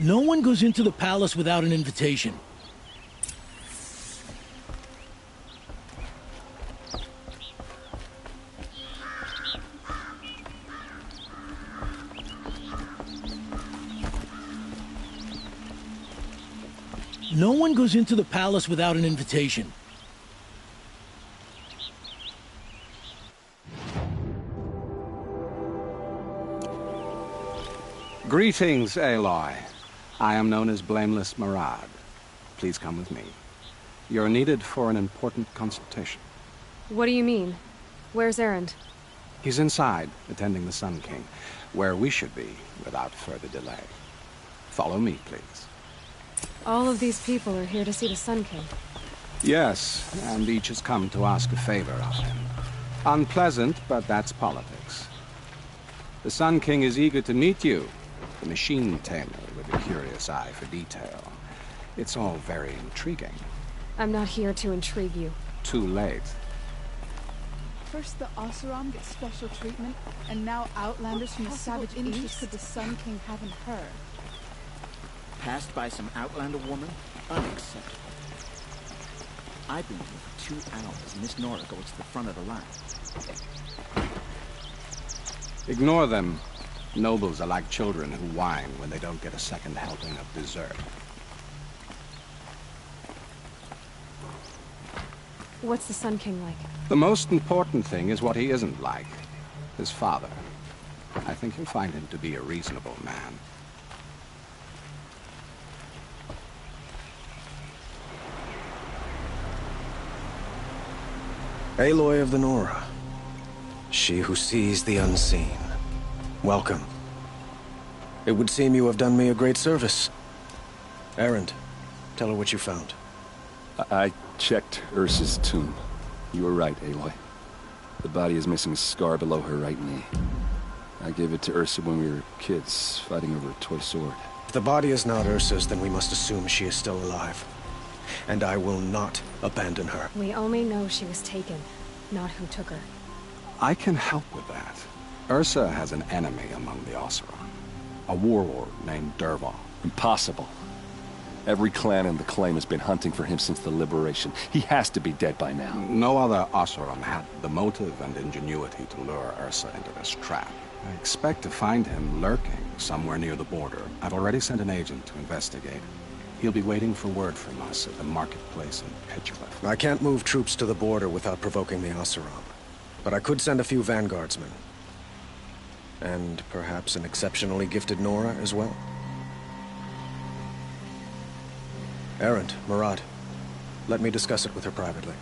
No one goes into the palace without an invitation. No one goes into the palace without an invitation. Greetings, Aloy. I am known as Blameless Murad. Please come with me. You're needed for an important consultation. What do you mean? Where's Erend? He's inside, attending the Sun King, where we should be without further delay. Follow me, please. All of these people are here to see the Sun King. Yes, and each has come to ask a favor of him. Unpleasant, but that's politics. The Sun King is eager to meet you, the machine tamer with a curious eye for detail. It's all very intriguing. I'm not here to intrigue you. Too late. First the Oseram get special treatment, and now Outlanders from the savage East could the Sun King have in her. Passed by some Outlander woman? Unacceptable. I've been here for 2 hours, and Miss Nora goes to the front of the line. Ignore them. Nobles are like children who whine when they don't get a second helping of dessert. What's the Sun King like? The most important thing is what he isn't like. His father. I think you'll find him to be a reasonable man. Aloy of the Nora. She who sees the unseen. Welcome. It would seem you have done me a great service. Erend, tell her what you found. I checked Ursa's tomb. You were right, Aloy. The body is missing a scar below her right knee. I gave it to Ursa when we were kids, fighting over a toy sword. If the body is not Ursa's, then we must assume she is still alive. And I will not abandon her. We only know she was taken, not who took her. I can help with that. Ursa has an enemy among the Oseram. A warlord named Dervahl. Impossible. Every clan in the claim has been hunting for him since the liberation. He has to be dead by now. No other Oseram had the motive and ingenuity to lure Ursa into this trap. I expect to find him lurking somewhere near the border. I've already sent an agent to investigate. He'll be waiting for word from us at the marketplace in Petrolef. I can't move troops to the border without provoking the Oseram. But I could send a few vanguardsmen. And perhaps an exceptionally gifted Nora as well. Erend, Murad, let me discuss it with her privately.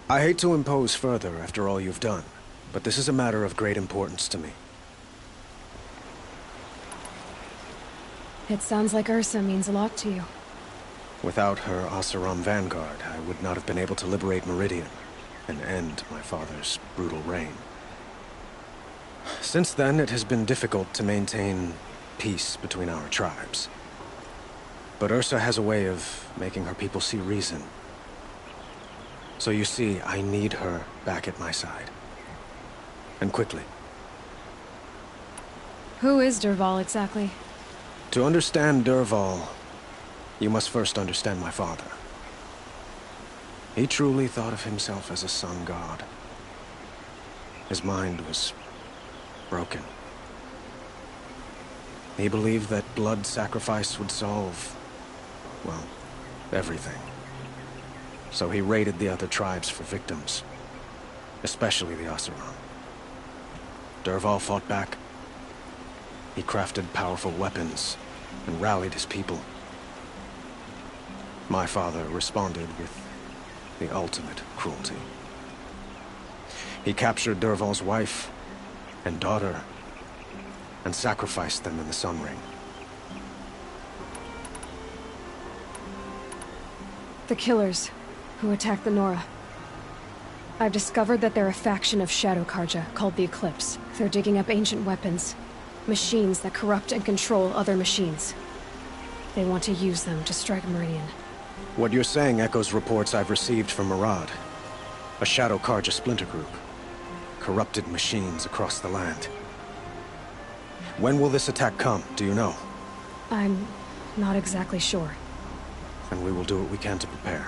I hate to impose further after all you've done, but this is a matter of great importance to me. It sounds like Ursa means a lot to you. Without her Oseram vanguard, I would not have been able to liberate Meridian and end my father's brutal reign. Since then, it has been difficult to maintain peace between our tribes. But Ursa has a way of making her people see reason. So you see, I need her back at my side. And quickly. Who is Dervahl exactly? To understand Dervahl, you must first understand my father. He truly thought of himself as a sun god. His mind was broken. He believed that blood sacrifice would solve, well, everything. So he raided the other tribes for victims, especially the Oseram. Dervahl fought back. He crafted powerful weapons and rallied his people. My father responded with the ultimate cruelty. He captured Dervahl's wife and daughter and sacrificed them in the Sun Ring. The killers who attacked the Nora. I've discovered that they're a faction of Shadow Karja called the Eclipse. They're digging up ancient weapons, machines that corrupt and control other machines. They want to use them to strike Meridian. What you're saying echoes reports I've received from Murad, a Shadow Karja splinter group. Corrupted machines across the land. When will this attack come, do you know? I'm not exactly sure. And we will do what we can to prepare.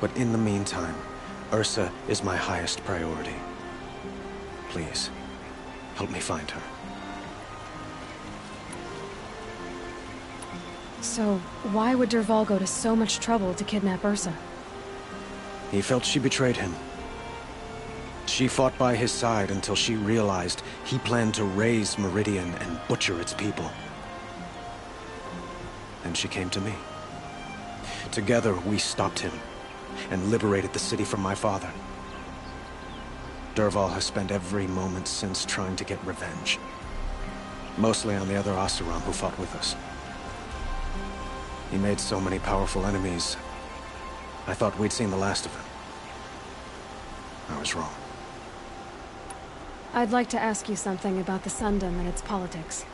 But in the meantime, Ursa is my highest priority. Please, help me find her. So, why would Dervahl go to so much trouble to kidnap Ursa? He felt she betrayed him. She fought by his side until she realized he planned to raise Meridian and butcher its people. And she came to me. Together, we stopped him and liberated the city from my father. Dervahl has spent every moment since trying to get revenge. Mostly on the other Oseram who fought with us. He made so many powerful enemies, I thought we'd seen the last of him. I was wrong. I'd like to ask you something about the Sundom and its politics.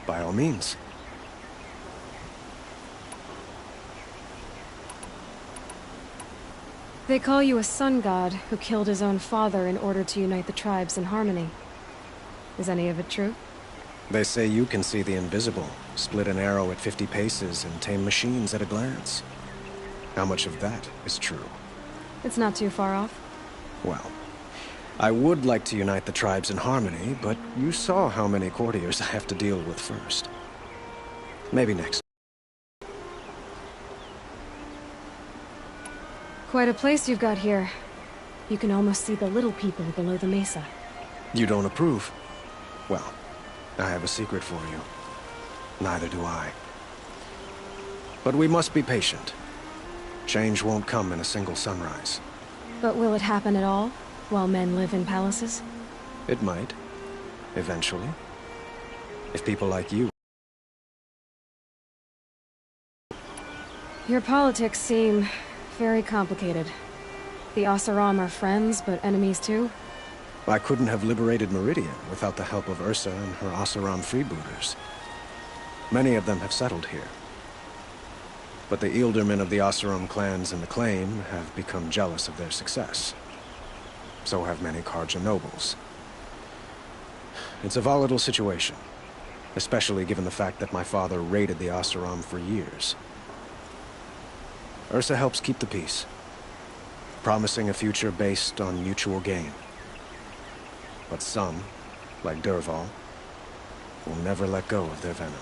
By all means. They call you a sun god who killed his own father in order to unite the tribes in harmony. Is any of it true? They say you can see the invisible, split an arrow at 50 paces, and tame machines at a glance. How much of that is true? It's not too far off. Well, I would like to unite the tribes in harmony, but you saw how many courtiers I have to deal with first. Maybe next. Quite a place you've got here. You can almost see the little people below the mesa. You don't approve? Well, I have a secret for you. Neither do I. But we must be patient. Change won't come in a single sunrise. But will it happen at all, while men live in palaces? It might. Eventually. If people like you... Your politics seem very complicated. The Oseram are friends, but enemies too? I couldn't have liberated Meridian without the help of Ursa and her Oseram freebooters. Many of them have settled here. But the Ealdormen of the Oseram clans in the Claim have become jealous of their success. So have many Karja nobles. It's a volatile situation, especially given the fact that my father raided the Oseram for years. Ursa helps keep the peace, promising a future based on mutual gain. But some, like Dervahl, will never let go of their venom.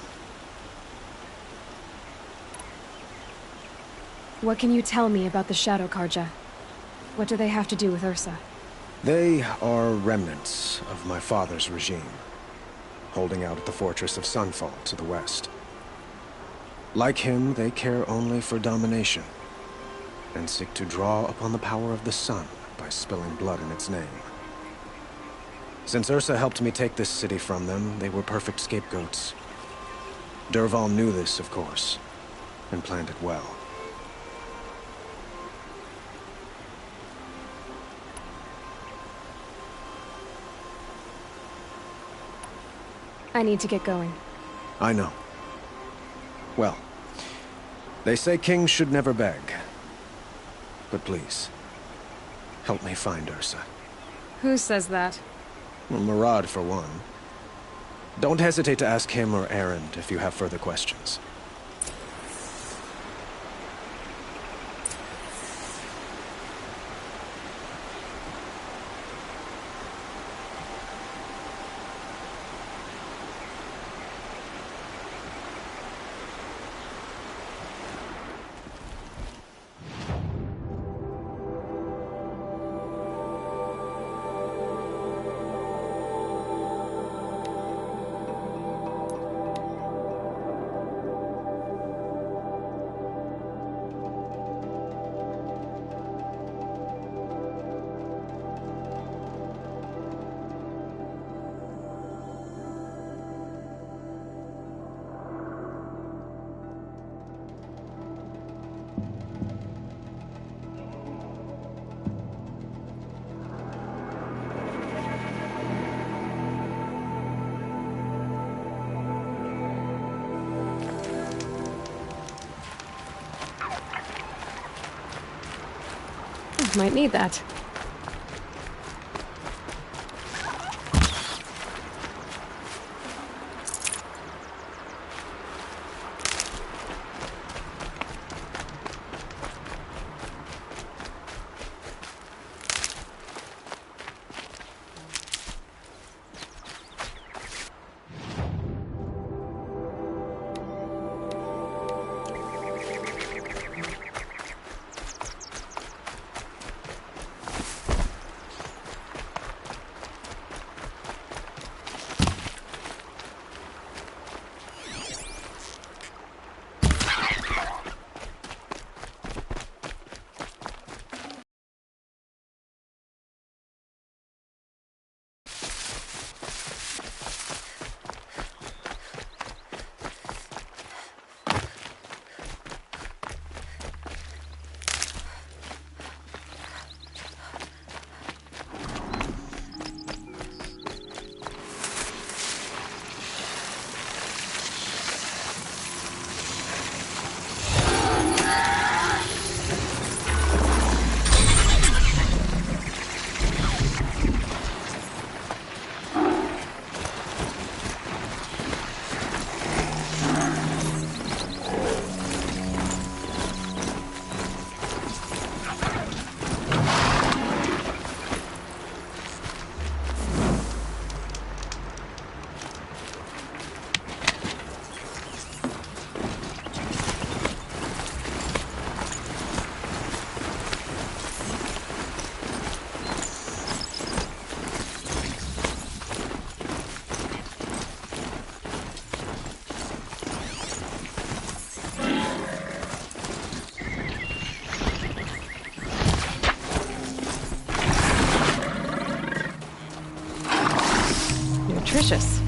What can you tell me about the Shadow Karja? What do they have to do with Ursa? They are remnants of my father's regime, holding out at the fortress of Sunfall to the west. Like him, they care only for domination, and seek to draw upon the power of the sun by spilling blood in its name. Since Ursa helped me take this city from them, they were perfect scapegoats. Dervahl knew this, of course, and planned it well. I need to get going. I know. Well, they say kings should never beg. But please, help me find Ursa. Who says that? Well, Murad, for one. Don't hesitate to ask him or Erend if you have further questions. Might need that. suspicious.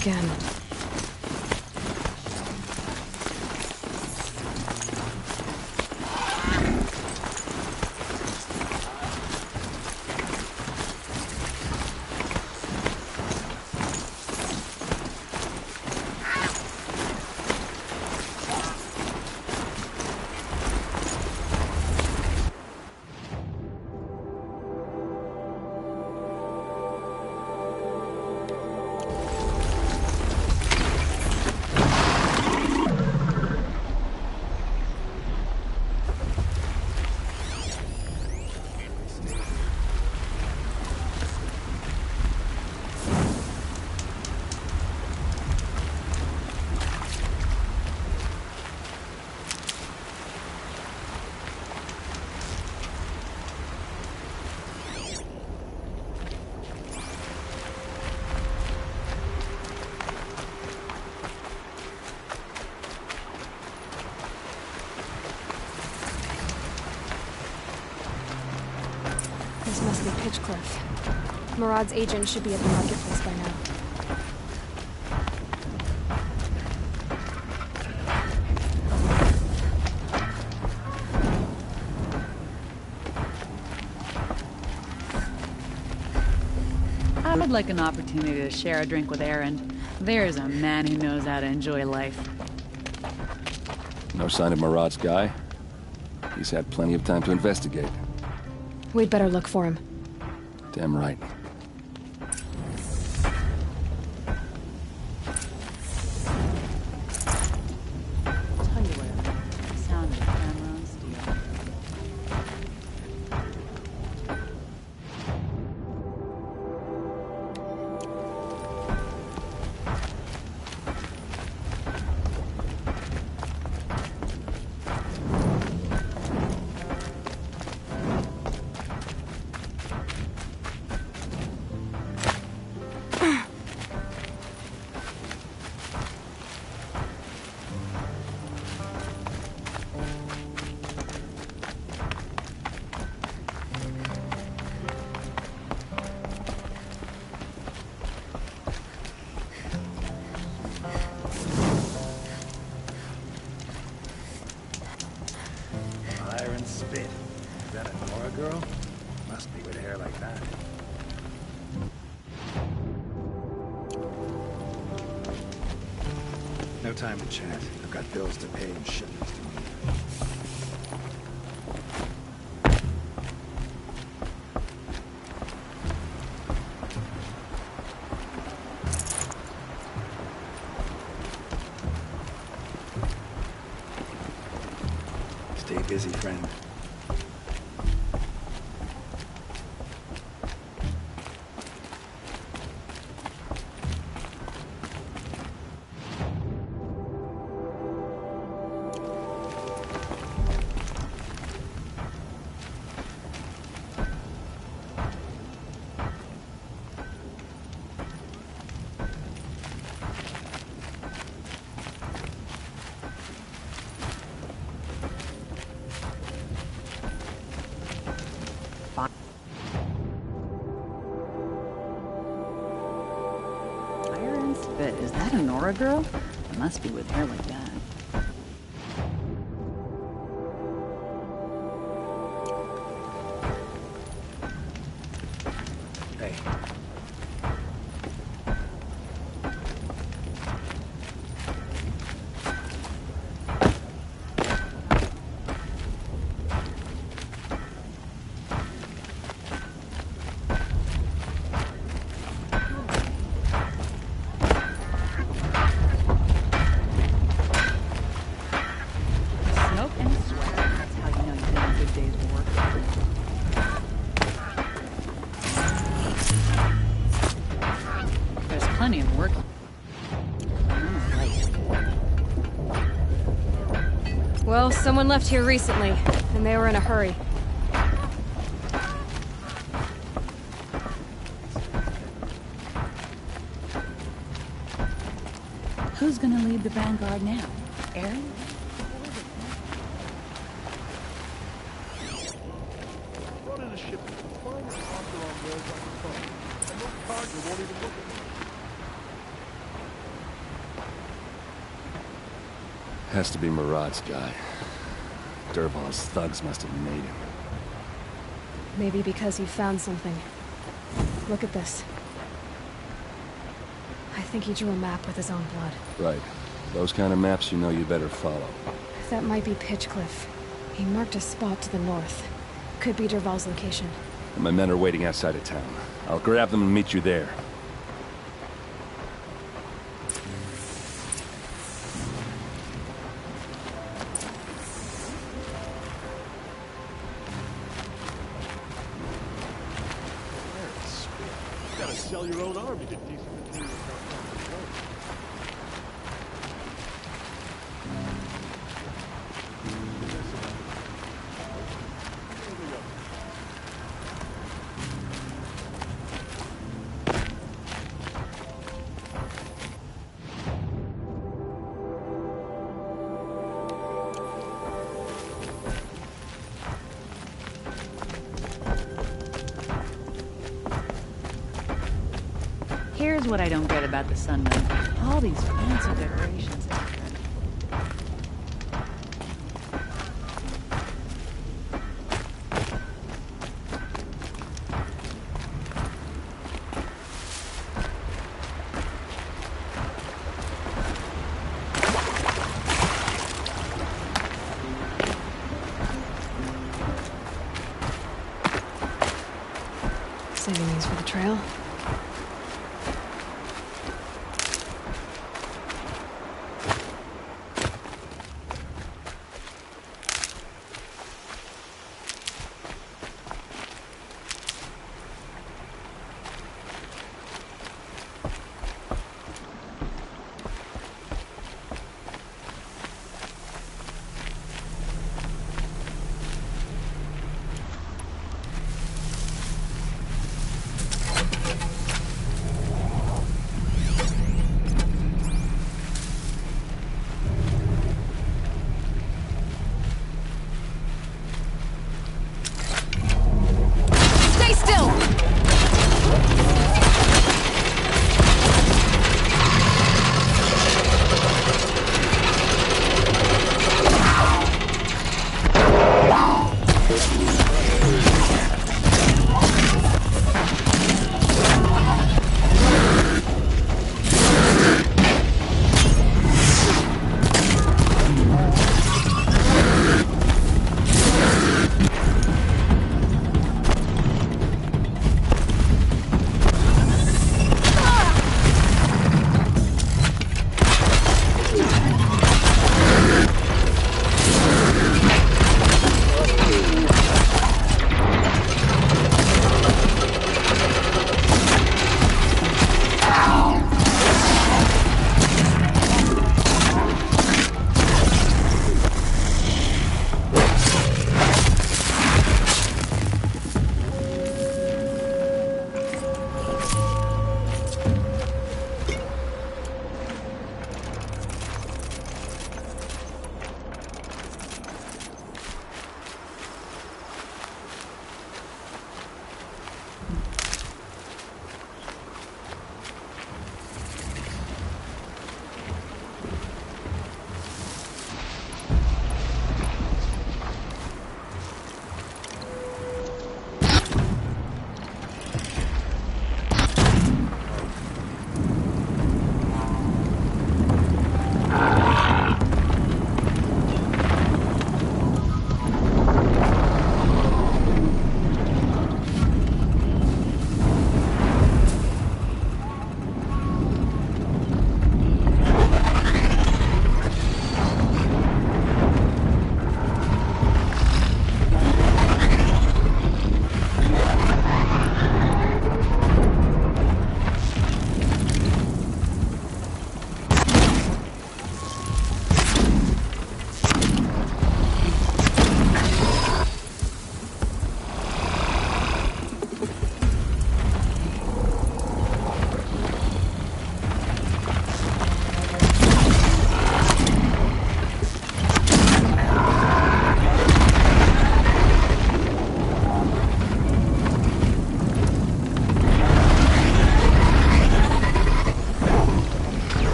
Again. This must be Pitchcliff. Murad's agent should be at the marketplace by now. I would like an opportunity to share a drink with Aaron. There's a man who knows how to enjoy life. No sign of Murad's guy? He's had plenty of time to investigate. We'd better look for him. Damn right. Tell you what, the sound of camera on steel. Spit. Is that a Nora girl? Must be with hair like that. No time to chat. I've got bills to pay and shipments to meet. Stay busy, friend. bit. Is that a Nora girl? It must be with hair like that. Hey. Smoke and sweat. That's how you know you've done a good day's work. There's plenty of work. Well, someone left here recently, and they were in a hurry. Who's gonna lead the vanguard now? Aaron? Brought in a ship with the finest offer on rails I could find, and no cargo won't even look at me. Has to be Murad's guy. Dervahl's thugs must have made him. Maybe because he found something. Look at this. I think he drew a map with his own blood. Right. Those kind of maps you know you better follow. That might be Pitchcliff. He marked a spot to the north. Could be Dervahl's location. And my men are waiting outside of town. I'll grab them and meet you there. You gotta sell your own army to decent materials. Here's what I don't get about the Sun Moon. All these fancy decorations. Saving these for the trail.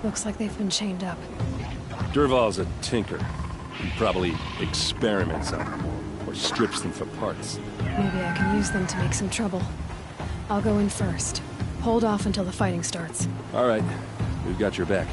Looks like they've been chained up. Durval's a tinker. He probably experiments on them, or strips them for parts. Maybe I can use them to make some trouble. I'll go in first. Hold off until the fighting starts. All right, we've got your back.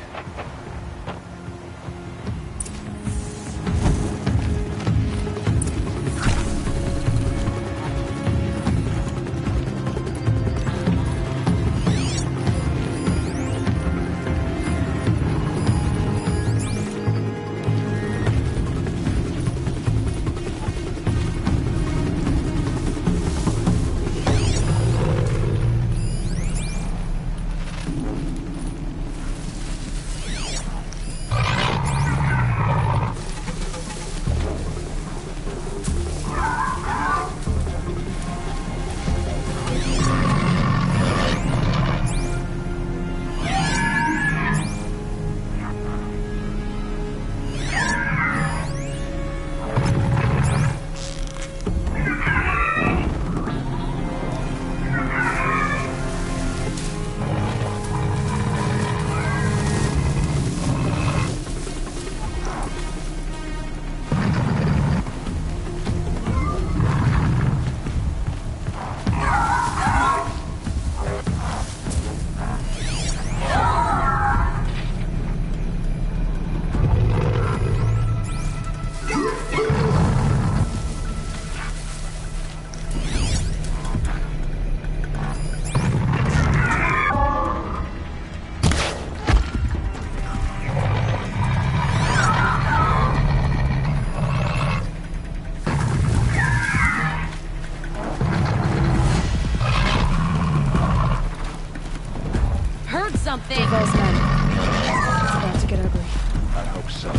Something. Durval's men. It's about to get ugly. I hope so.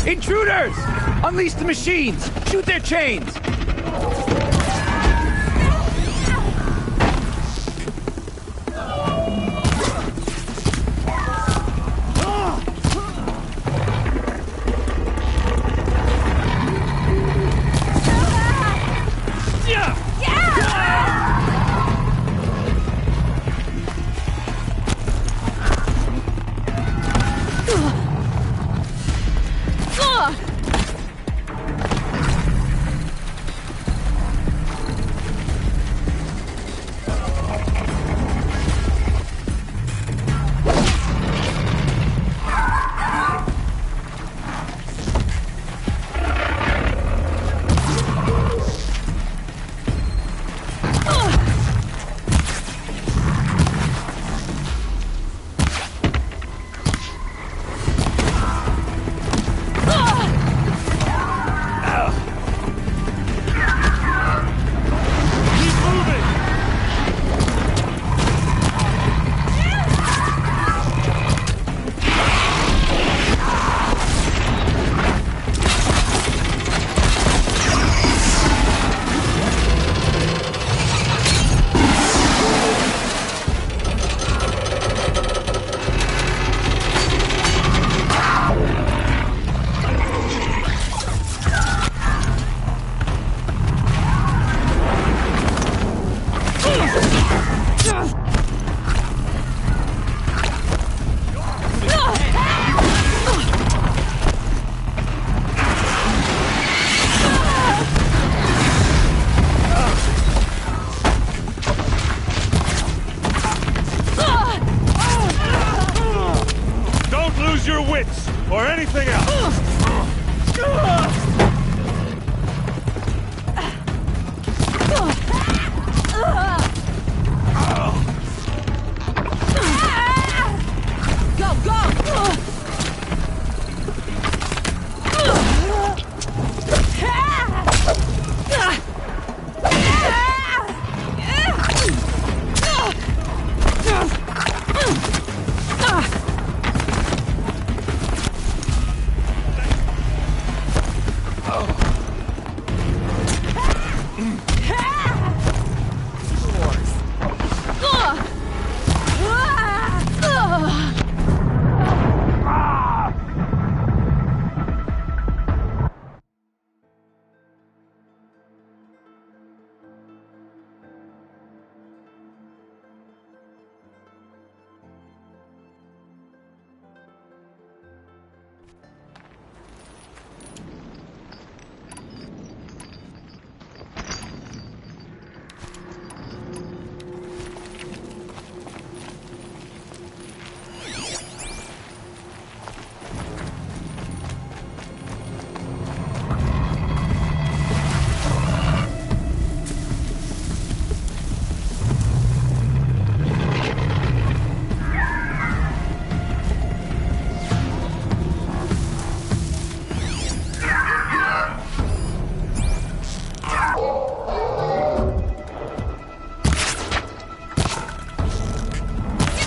Intruders! Unleash the machines! Shoot their chains!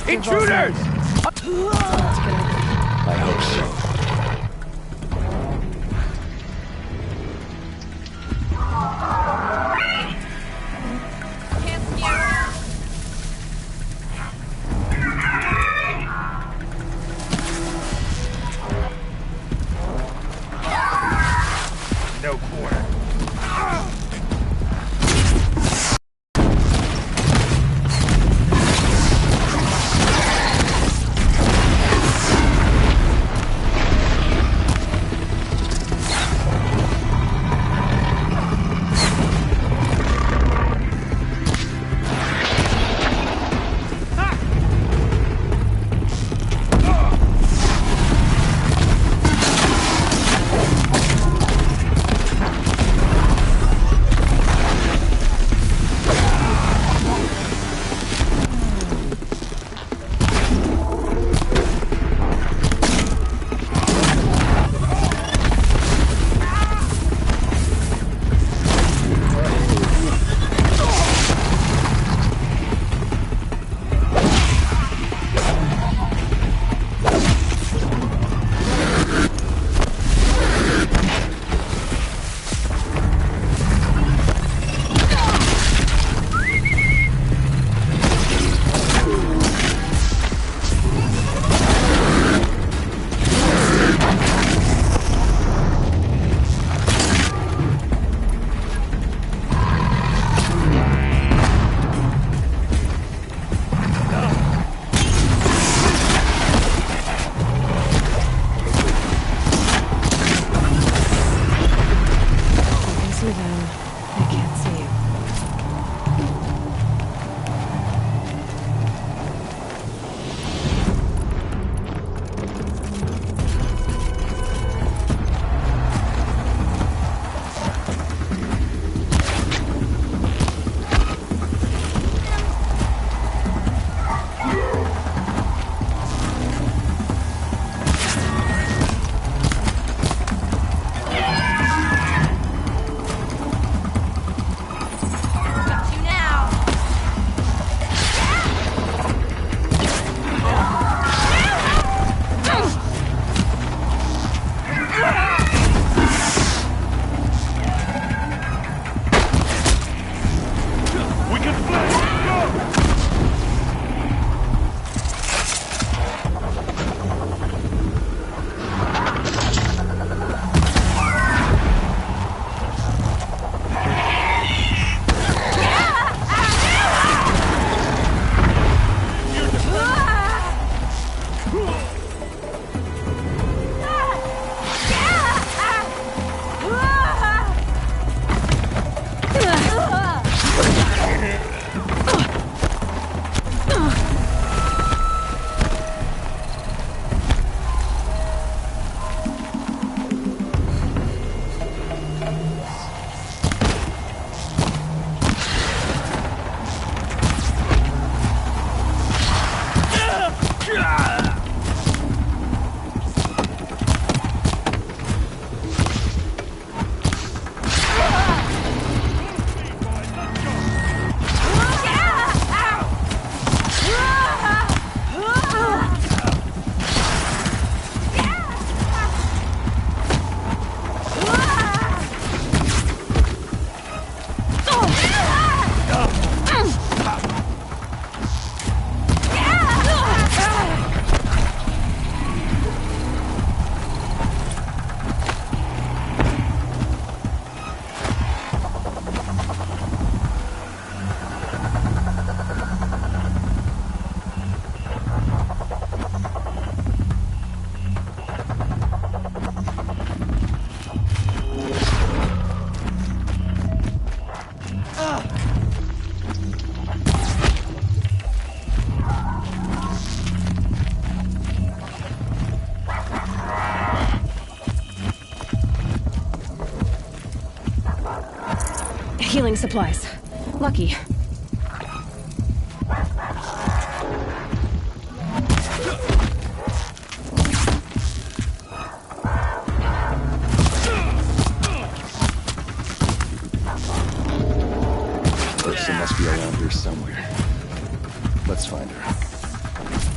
Intruders! I hope so. No corner. Healing supplies. Lucky. Ursa must be around here somewhere. Let's find her.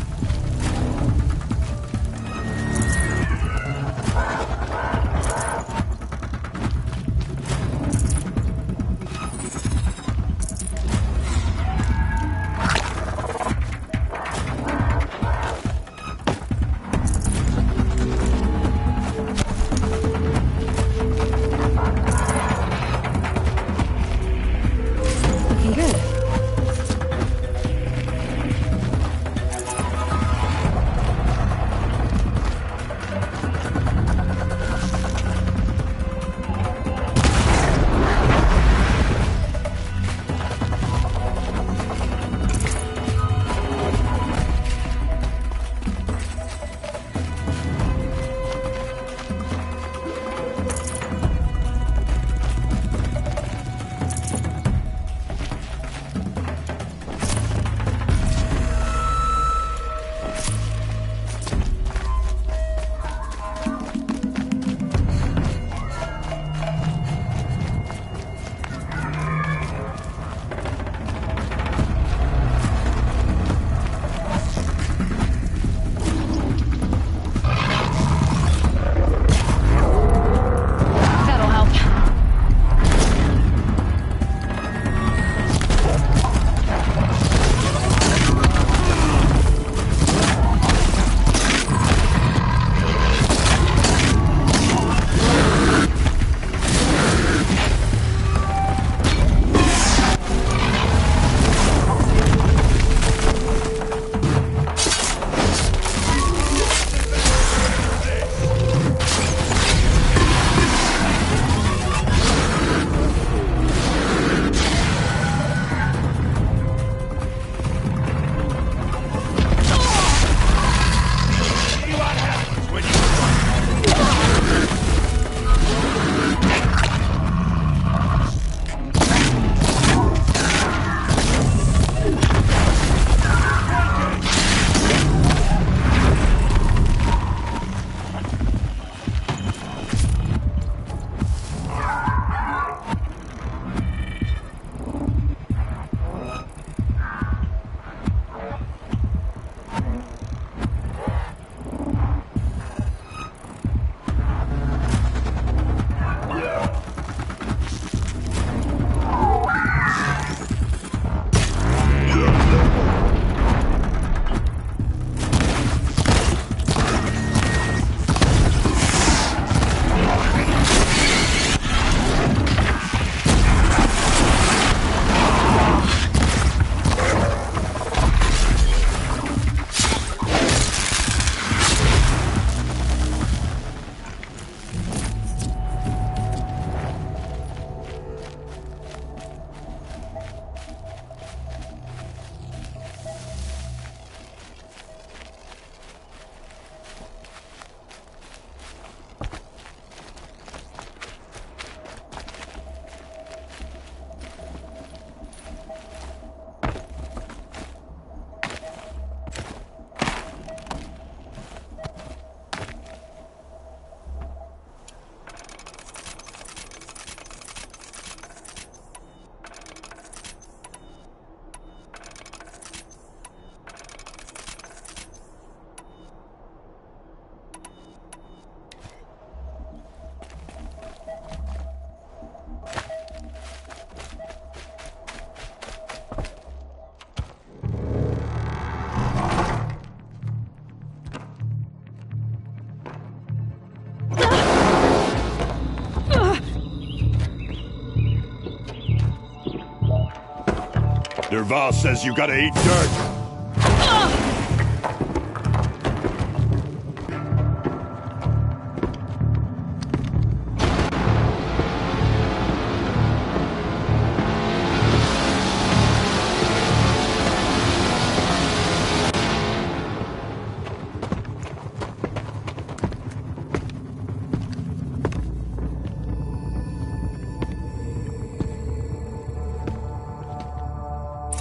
Derval says you gotta eat dirt.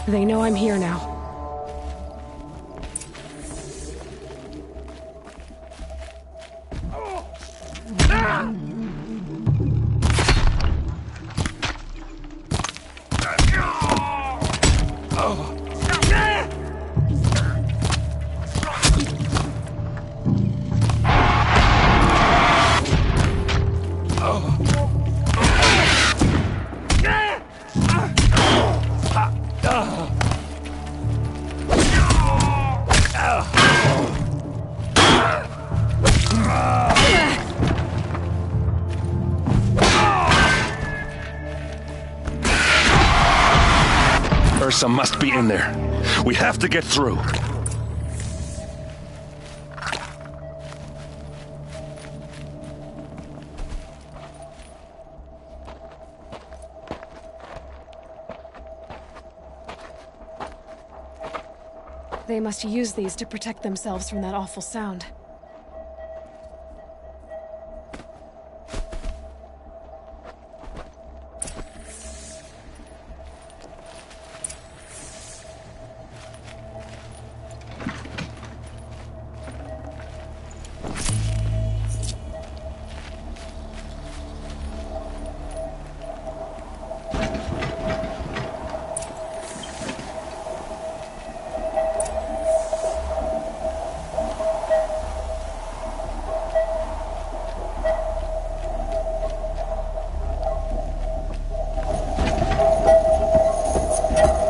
They know I'm here now. Ursa must be in there. We have to get through. They must use these to protect themselves from that awful sound.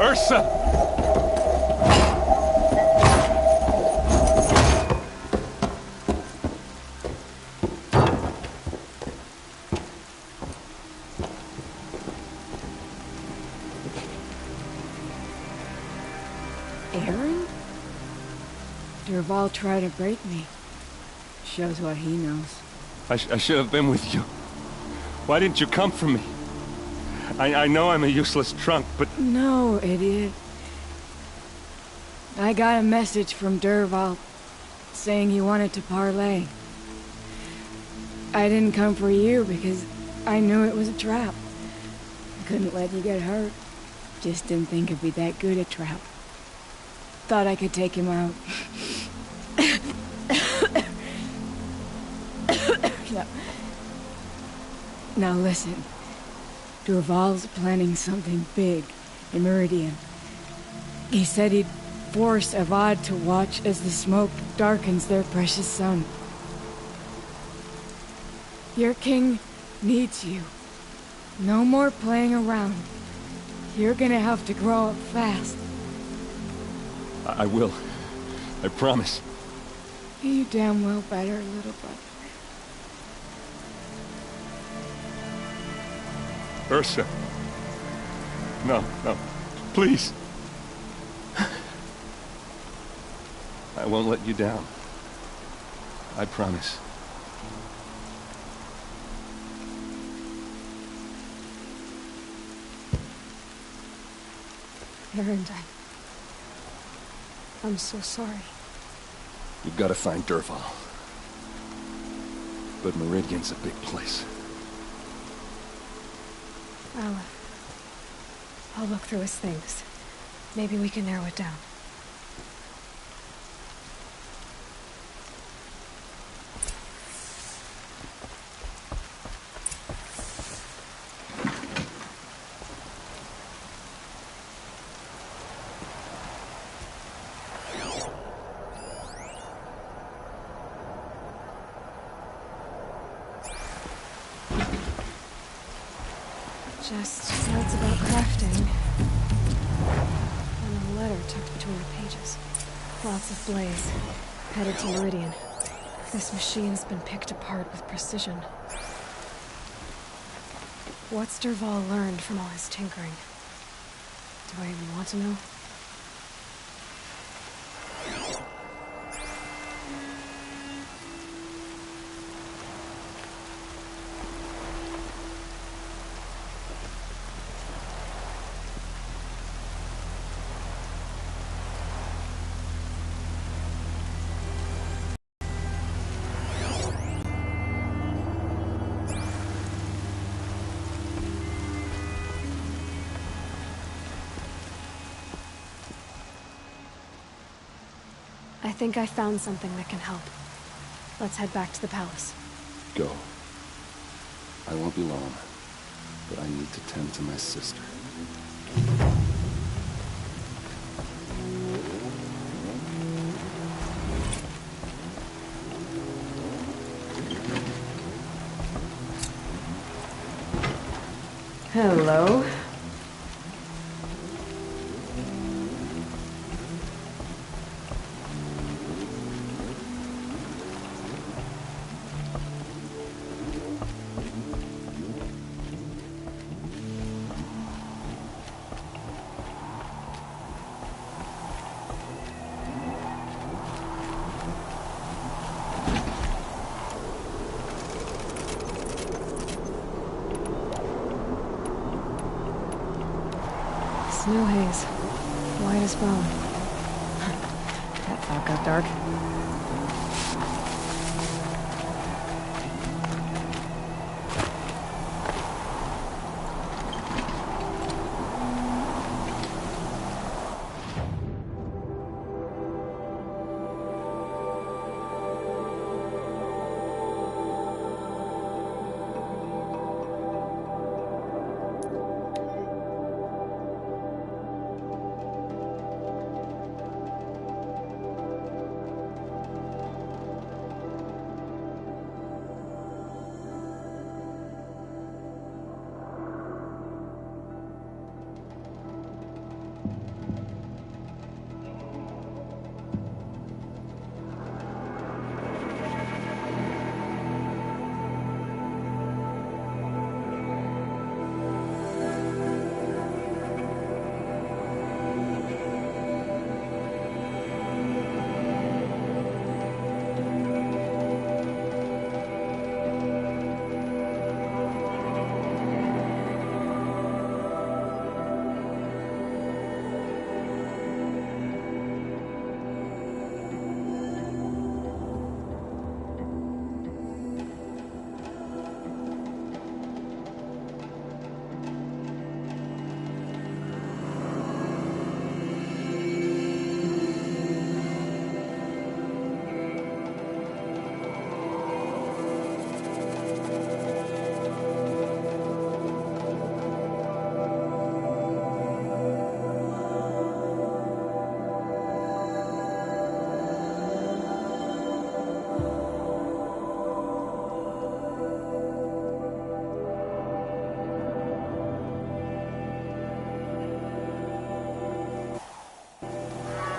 Ursa! Aaron? Derval tried to break me. Shows what he knows. I should have been with you. Why didn't you come for me? I know I'm a useless trunk, but... No, idiot. I got a message from Derval saying he wanted to parlay. I didn't come for you because I knew it was a trap. I couldn't let you get hurt. Just didn't think it'd be that good a trap. Thought I could take him out. Now listen. Derval's planning something big in Meridian. He said he'd force Avad to watch as the smoke darkens their precious sun. Your king needs you. No more playing around. You're gonna have to grow up fast. I will. I promise. You damn well better, little brother. Ursa. No, no. Please. I won't let you down. I promise. Aaron, I'm so sorry. You've got to find Derval. But Meridian's a big place. I'll look through his things. Maybe we can narrow it down. Just notes about crafting. And a letter tucked between the pages. Lots of blaze. Headed to Meridian. This machine's been picked apart with precision. What's Derval learned from all his tinkering? Do I even want to know? I think I found something that can help. Let's head back to the palace. Go. I won't be long, but I need to tend to my sister. Hello. Snow haze. White as bone. That thought got dark.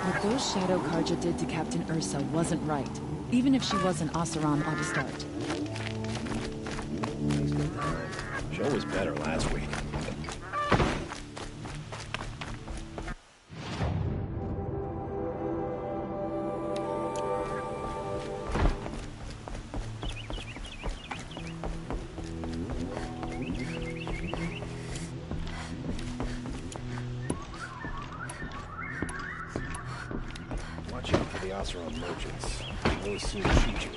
What those Shadow Karja did to Captain Ursa wasn't right, even if she was an Oseram at the start. Show was better last week. Watch out for the Oseram merchants. They'll soon shoot you.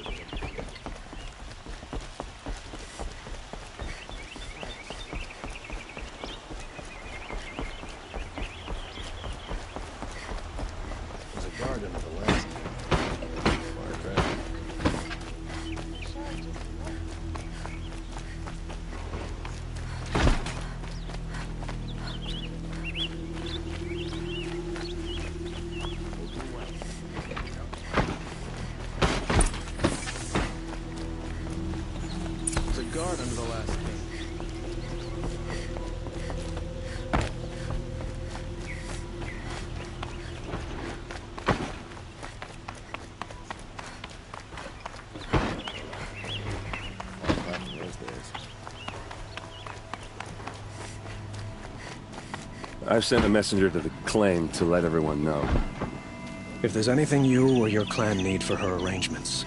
There's a guard under the last. Margaret. I've sent a messenger to the claim to let everyone know. If there's anything you or your clan need for her arrangements,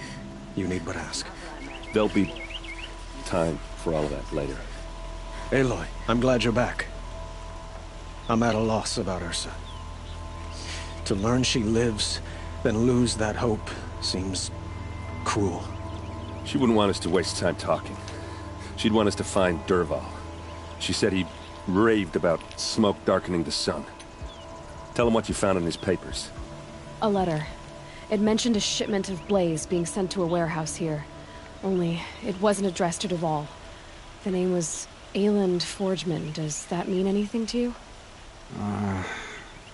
you need but ask. There'll be time for all of that later. Aloy, I'm glad you're back. I'm at a loss about Ursa. To learn she lives, then lose that hope, seems cruel. She wouldn't want us to waste time talking. She'd want us to find Dervahl. She said he raved about smoke darkening the sun. Tell him what you found in his papers. A letter. It mentioned a shipment of blaze being sent to a warehouse here. Only, it wasn't addressed to Dervahl. The name was Ayland Forgeman. Does that mean anything to you?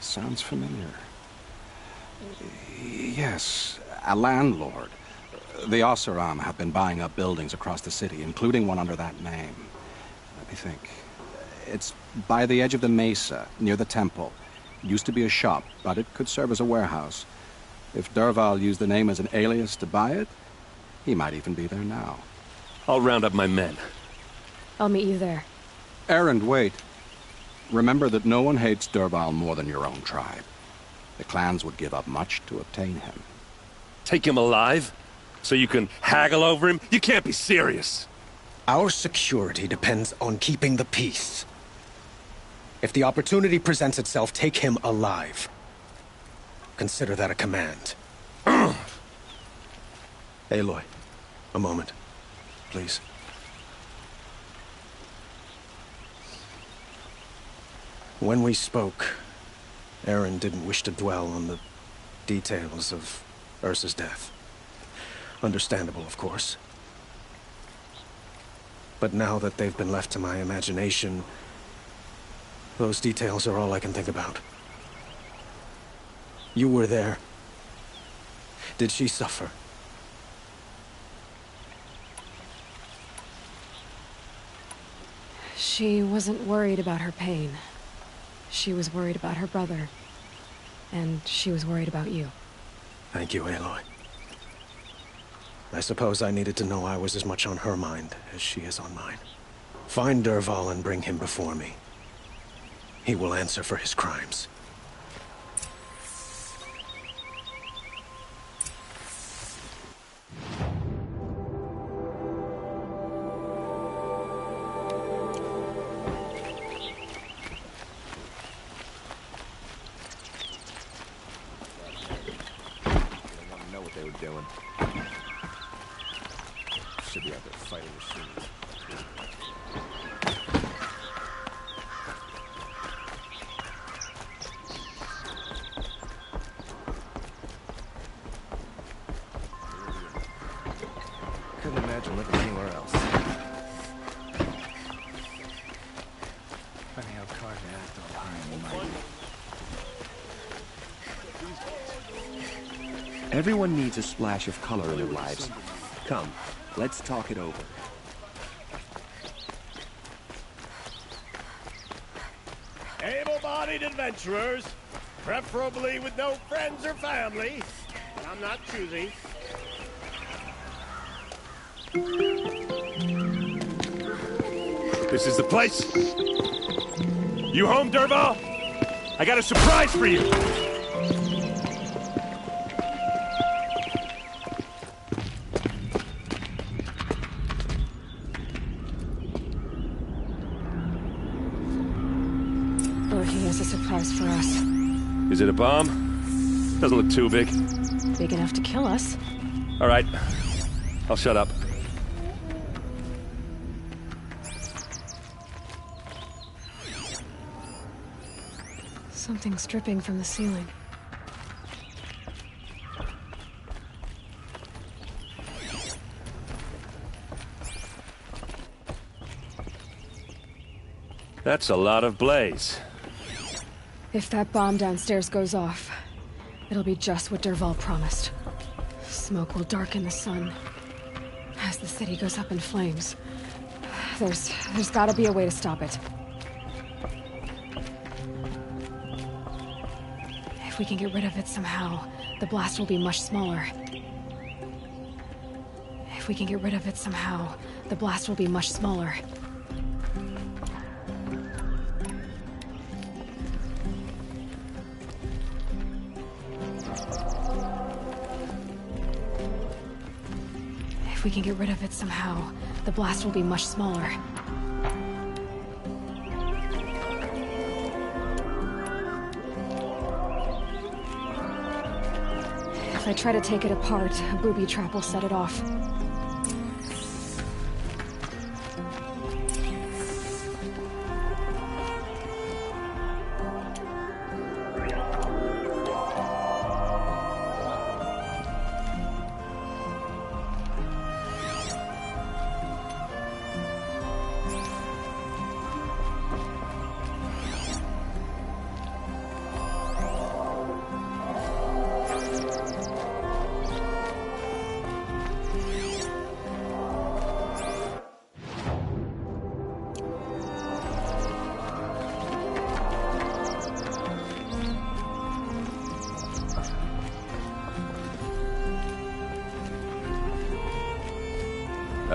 Sounds familiar. Yes, a landlord. The Oseram have been buying up buildings across the city, including one under that name. Let me think. It's by the edge of the mesa, near the temple. It used to be a shop, but it could serve as a warehouse. If Dervahl used the name as an alias to buy it, he might even be there now. I'll round up my men. I'll meet you there. Erend, wait. Remember that no one hates Dervahl more than your own tribe. The clans would give up much to obtain him. Take him alive? So you can haggle over him? You can't be serious! Our security depends on keeping the peace. If the opportunity presents itself, take him alive. Consider that a command. Aloy, a moment, please. When we spoke, Erend didn't wish to dwell on the details of Ursa's death. Understandable, of course. But now that they've been left to my imagination, those details are all I can think about. You were there. Did she suffer? She wasn't worried about her pain. She was worried about her brother. And she was worried about you. Thank you, Aloy. I suppose I needed to know I was as much on her mind as she is on mine. Find Dervahl and bring him before me. He will answer for his crimes. Should be out there fighting machines. Couldn't imagine living anywhere else. Funny how cars act all high and mighty. Everyone needs a splash of color in their lives. Come, let's talk it over. Able-bodied adventurers, preferably with no friends or family. I'm not choosy. This is the place. You home, Dervahl? I got a surprise for you. He has a surprise for us. Is it a bomb? Doesn't look too big. Big enough to kill us. All right. I'll shut up. Something's dripping from the ceiling. That's a lot of blaze. If that bomb downstairs goes off, it'll be just what Dervahl promised. Smoke will darken the sun as the city goes up in flames. There's gotta be a way to stop it. If we can get rid of it somehow, the blast will be much smaller. If we can get rid of it somehow, the blast will be much smaller. If we can get rid of it somehow, the blast will be much smaller. If I try to take it apart, a booby trap will set it off.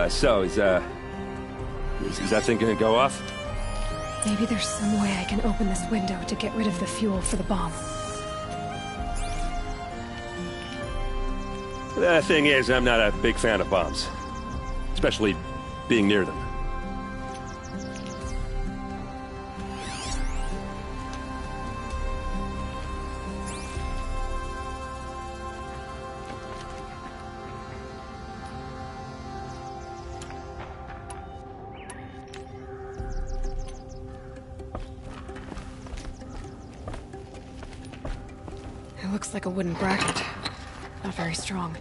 So, is that thing gonna go off? Maybe there's some way I can open this window to get rid of the fuel for the bomb. The thing is, I'm not a big fan of bombs. Especially being near them. It looks like a wooden bracket. Not very strong.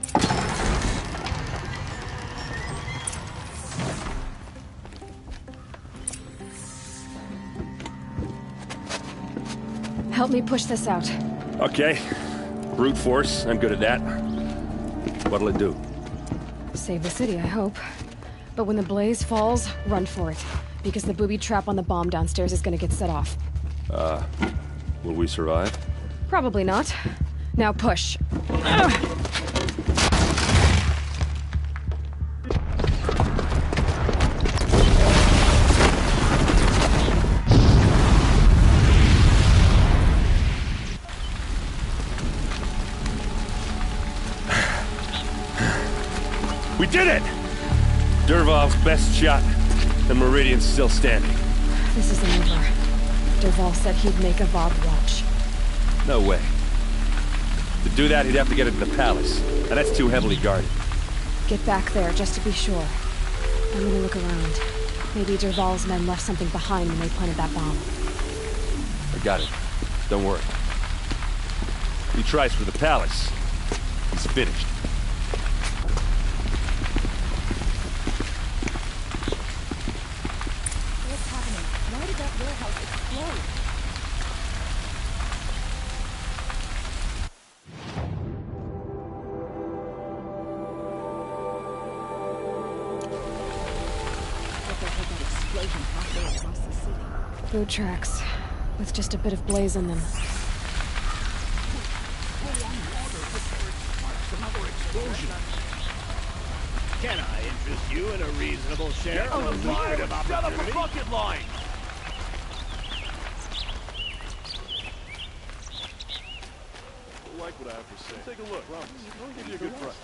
Help me push this out. Okay. Brute force, I'm good at that. What'll it do? Save the city, I hope. But when the blaze falls, run for it. Because the booby trap on the bomb downstairs is gonna get set off. Will we survive? Probably not. Now push. We did it! Dervahl's best shot, and Meridian's still standing. This isn't over. Dervahl said he'd make a Vob watch. No way. To do that, he'd have to get into the palace, and that's too heavily guarded. Get back there, just to be sure. I'm gonna look around. Maybe Dervahl's men left something behind when they planted that bomb. I got it. Don't worry. If he tries for the palace, he's finished. What's happening? Why did that warehouse explode? Boot tracks, with just a bit of blaze in them. Can I interest you in a reasonable share of a lucrative opportunity? bucket line! You'll like what I have to say. Take a look. Promise. I'll give you a good price.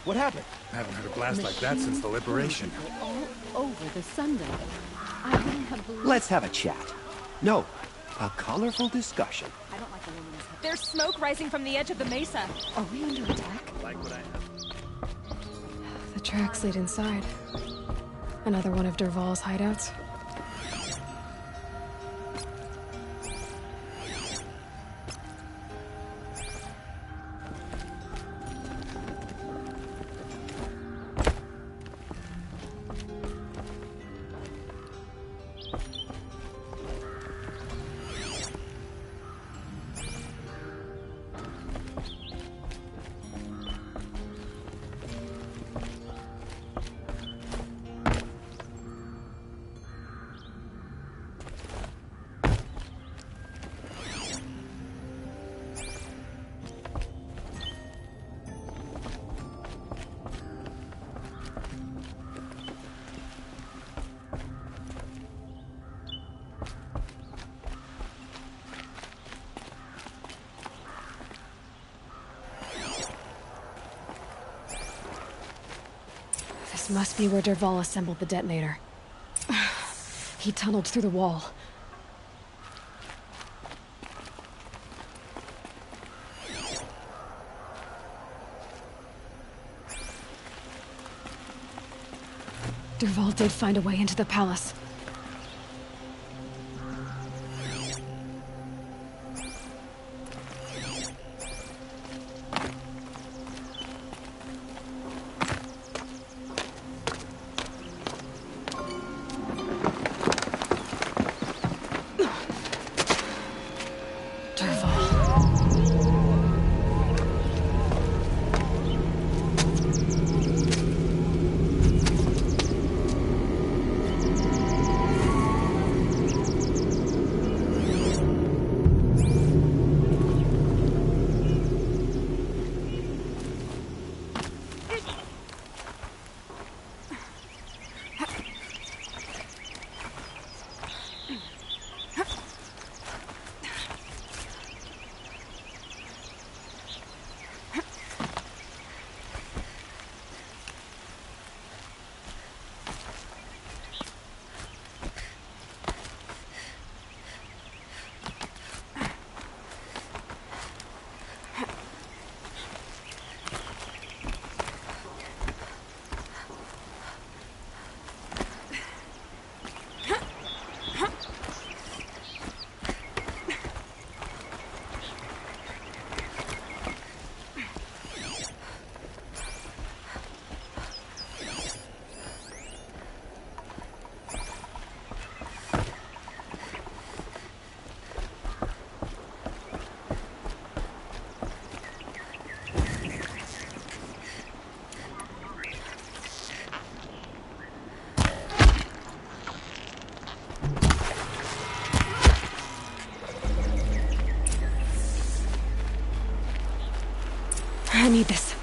What happened? I haven't heard a blast like that since the liberation. All over the Sunday. I wouldn't have believed. Let's have a chat. No, a colorful discussion. I don't like a woman who's There's smoke rising from the edge of the mesa. Are we under attack? Like what I have. The tracks lead inside. Another one of Dervahl's hideouts. This must be where Dervahl assembled the detonator. He tunneled through the wall. Dervahl did find a way into the palace. I need this.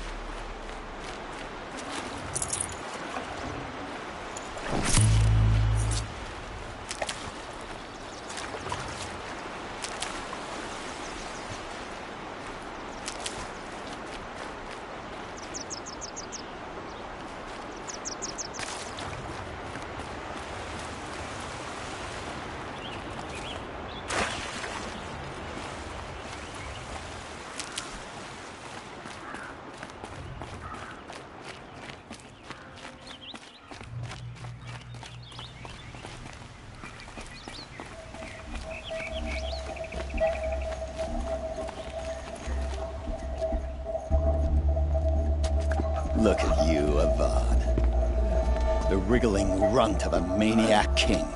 Look at you, Avad. The wriggling runt of a maniac king.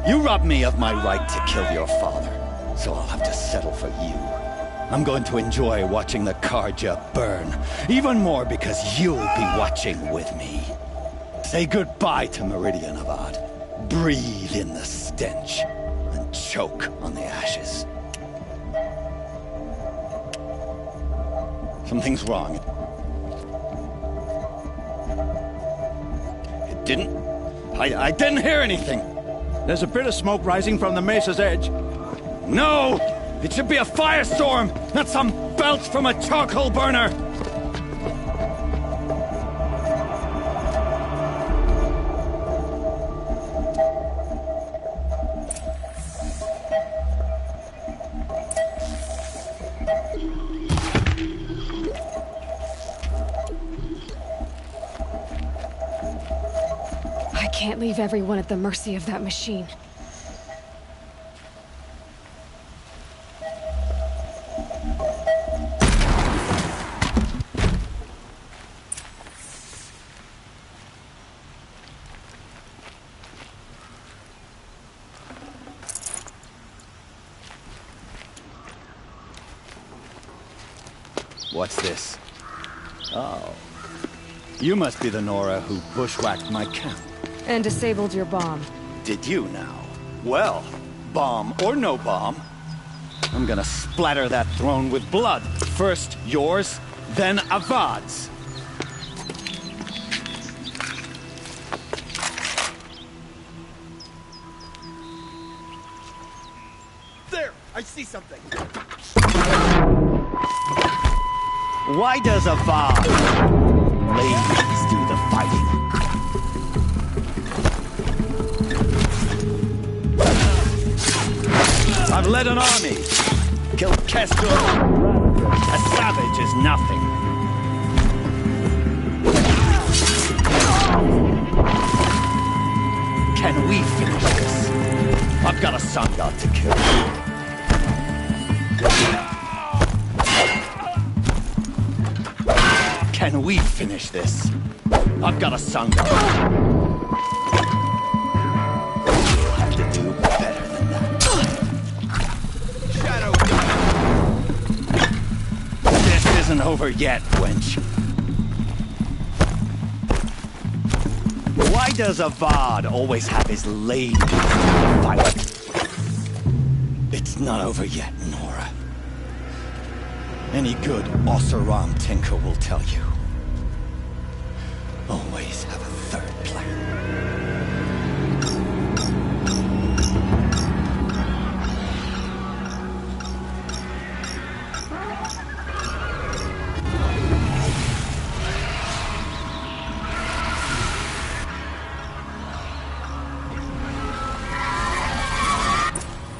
You robbed me of my right to kill your father, so I'll have to settle for you. I'm going to enjoy watching the Karja burn, even more because you'll be watching with me. Say goodbye to Meridian, Avad. Breathe in the stench, and choke on the ashes. Something's wrong. I didn't hear anything. There's a bit of smoke rising from the mesa's edge. No! It should be a firestorm, not some belch from a charcoal burner! I can't leave everyone at the mercy of that machine. What's this? Oh. You must be the Nora who bushwhacked my camp. And disabled your bomb. Did you now? Well, bomb or no bomb, I'm gonna splatter that throne with blood. First yours, then Avad's. There! I see something! Why does Avad ladies do the fighting? I've led an army. Killed Kestrel. A savage is nothing. Can we finish this? I've got a sun god to kill. Can we finish this? I've got a sun god. You'll have to do better than that. Shadow god. This isn't over yet, wench. Why does Avad always have his lady fight? It's not over yet, Nora. Any good Oseram tinker will tell you. Always have a third plan.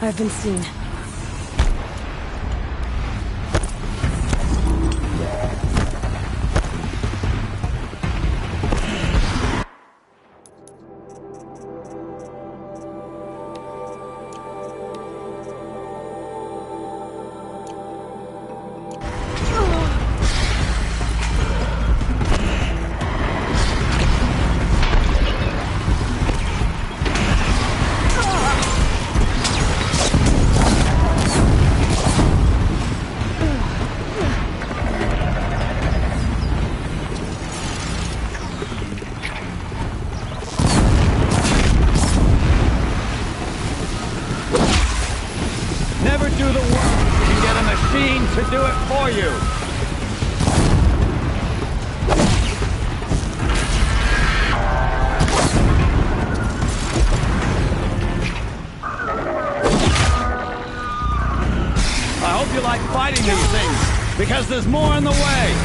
I've been seen. Never do the work if you can get a machine to do it for you. I hope you like fighting these things, because there's more in the way.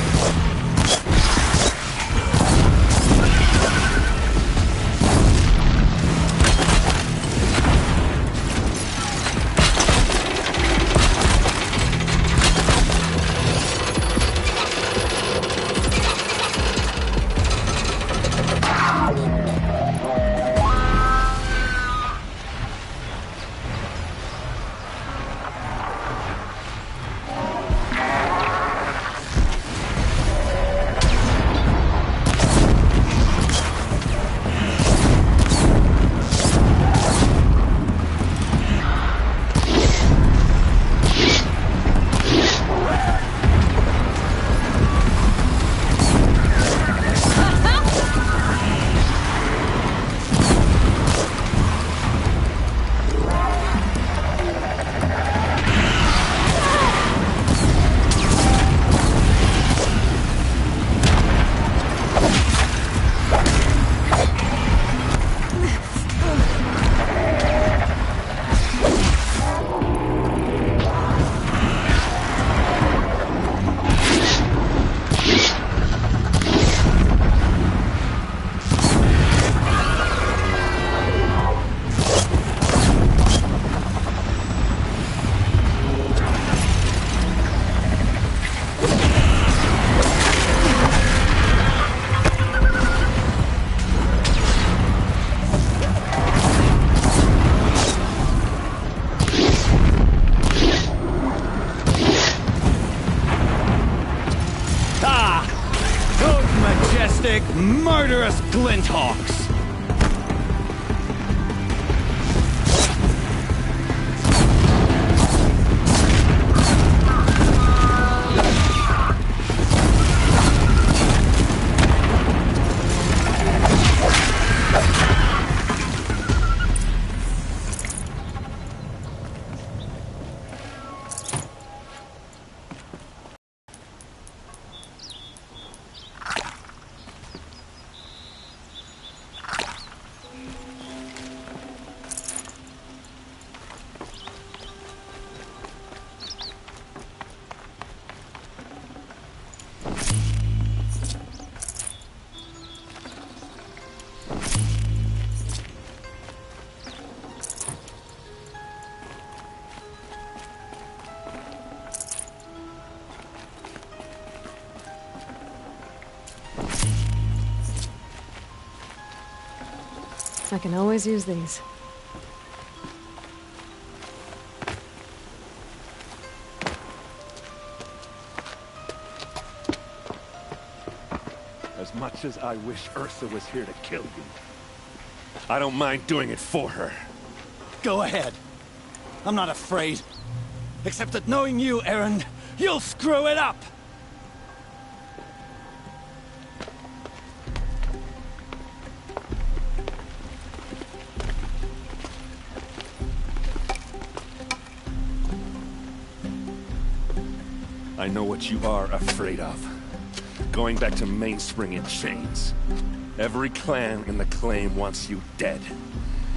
Murderous glinthawks! I can always use these. As much as I wish Ursa was here to kill you, I don't mind doing it for her. Go ahead. I'm not afraid. Except that knowing you, Aaron, you'll screw it up! I know what you are afraid of. Going back to Mainspring in chains. Every clan in the claim wants you dead.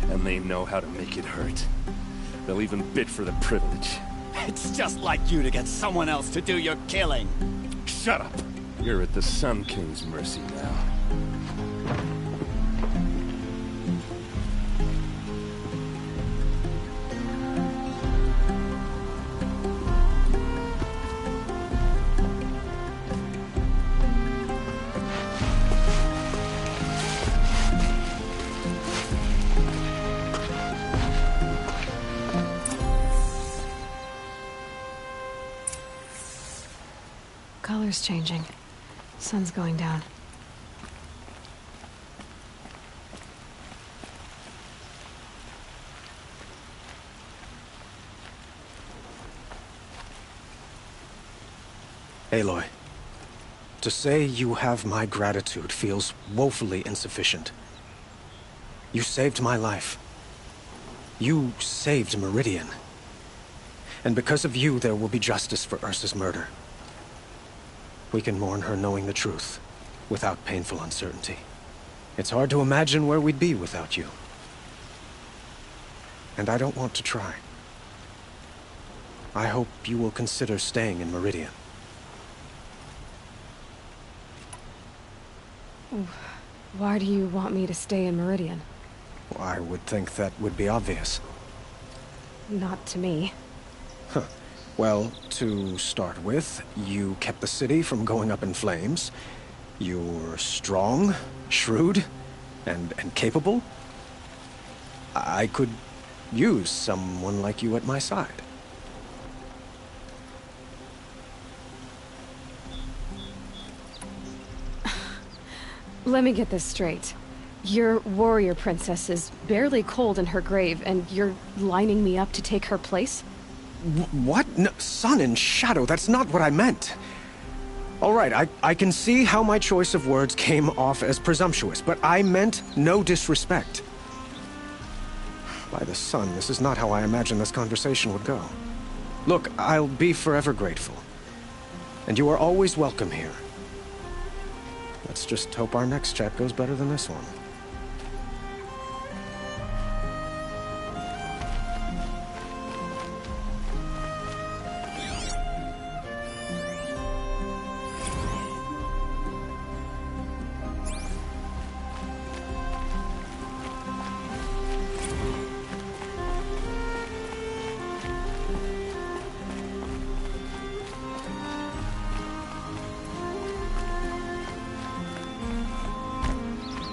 And they know how to make it hurt. They'll even bid for the privilege. It's just like you to get someone else to do your killing. Shut up! You're at the Sun King's mercy now. Color's changing. Sun's going down. Aloy, to say you have my gratitude feels woefully insufficient. You saved my life. You saved Meridian. And because of you, there will be justice for Ursa's murder. We can mourn her knowing the truth, without painful uncertainty. It's hard to imagine where we'd be without you. And I don't want to try. I hope you will consider staying in Meridian. Why do you want me to stay in Meridian? I would think that would be obvious. Not to me. Huh. Well, to start with, you kept the city from going up in flames. You're strong, shrewd, and capable. I could use someone like you at my side. Let me get this straight. Your warrior princess is barely cold in her grave, and you're lining me up to take her place? What? No, sun and shadow, that's not what I meant. All right, I can see how my choice of words came off as presumptuous, but I meant no disrespect. By the sun, this is not how I imagined this conversation would go. Look, I'll be forever grateful. And you are always welcome here. Let's just hope our next chat goes better than this one.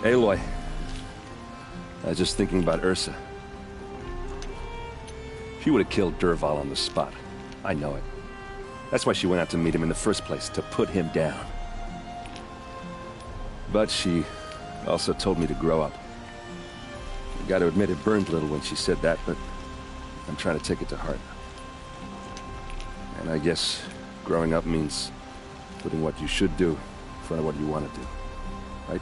Aloy, I was just thinking about Ursa. She would have killed Dervahl on the spot. I know it. That's why she went out to meet him in the first place, to put him down. But she also told me to grow up. I gotta admit it burned a little when she said that, but I'm trying to take it to heart. And I guess growing up means putting what you should do in front of what you want to do. Right?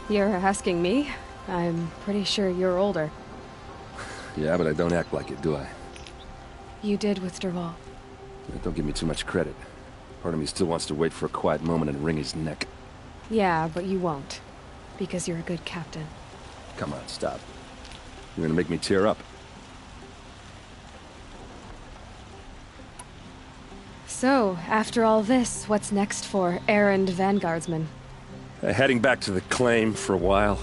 You're asking me? I'm pretty sure you're older. Yeah, but I don't act like it, do I? You did with Dervahl. Don't give me too much credit. Part of me still wants to wait for a quiet moment and wring his neck. Yeah, but you won't. Because you're a good captain. Come on, stop. You're gonna make me tear up. So, after all this, what's next for errand vanguardsman? Heading back to the claim for a while.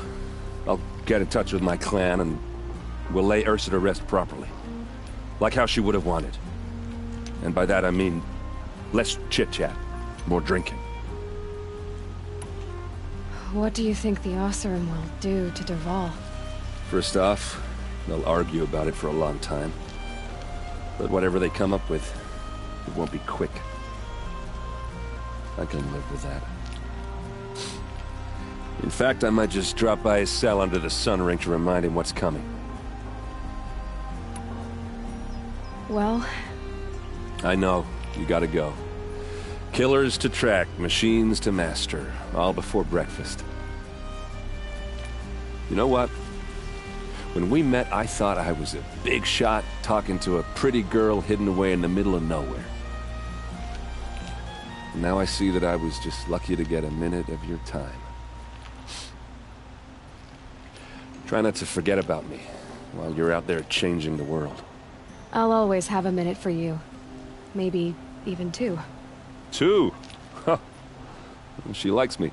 I'll get in touch with my clan and we'll lay Ursa to rest properly. Like how she would have wanted. And by that I mean less chit-chat, more drinking. what do you think the Oseram will do to Dervahl? First off, they'll argue about it for a long time. But whatever they come up with, it won't be quick. I can live with that. In fact, I might just drop by his cell under the sun ring to remind him what's coming. Well... I know. You gotta go. Killers to track, machines to master, all before breakfast. You know what? When we met, I thought I was a big shot talking to a pretty girl hidden away in the middle of nowhere. And now I see that I was just lucky to get a minute of your time. Try not to forget about me while you're out there changing the world. I'll always have a minute for you. Maybe even two. 2? Huh. She likes me.